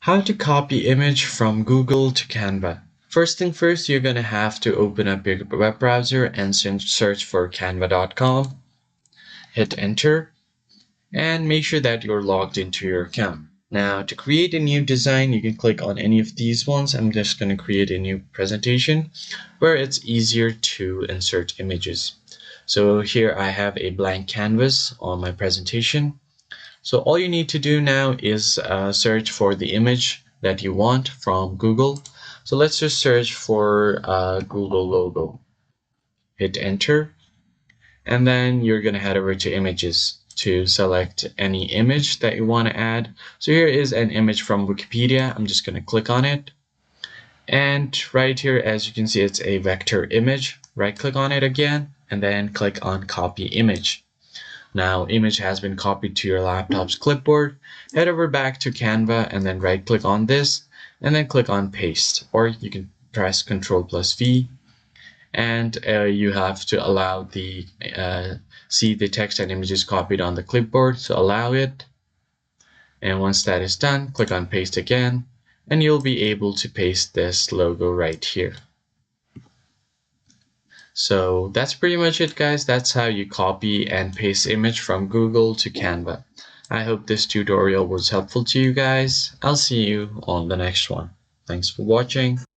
How to copy image from Google to Canva. First thing first, you're going to have to open up your web browser and search for canva.com. Hit enter and make sure that you're logged into your account. Now to create a new design, you can click on any of these ones. I'm just going to create a new presentation where it's easier to insert images. So here I have a blank canvas on my presentation. So all you need to do now is search for the image that you want from Google. So let's just search for Google logo. Hit enter, and then you're going to head over to images to select any image that you want to add. So here is an image from Wikipedia. I'm just going to click on it. And right here, as you can see, it's a vector image. Right click on it again, and then click on copy image. Now image has been copied to your laptop's clipboard. Head over back to Canva and then right click on this and then click on paste, or you can press Ctrl+V, and you have to allow the see the text and images copied on the clipboard, so allow it. And once that is done, click on paste again and you'll be able to paste this logo right here. So that's pretty much it, guys. That's how you copy and paste image from Google to Canva. I hope this tutorial was helpful to you guys. I'll see you on the next one. Thanks for watching.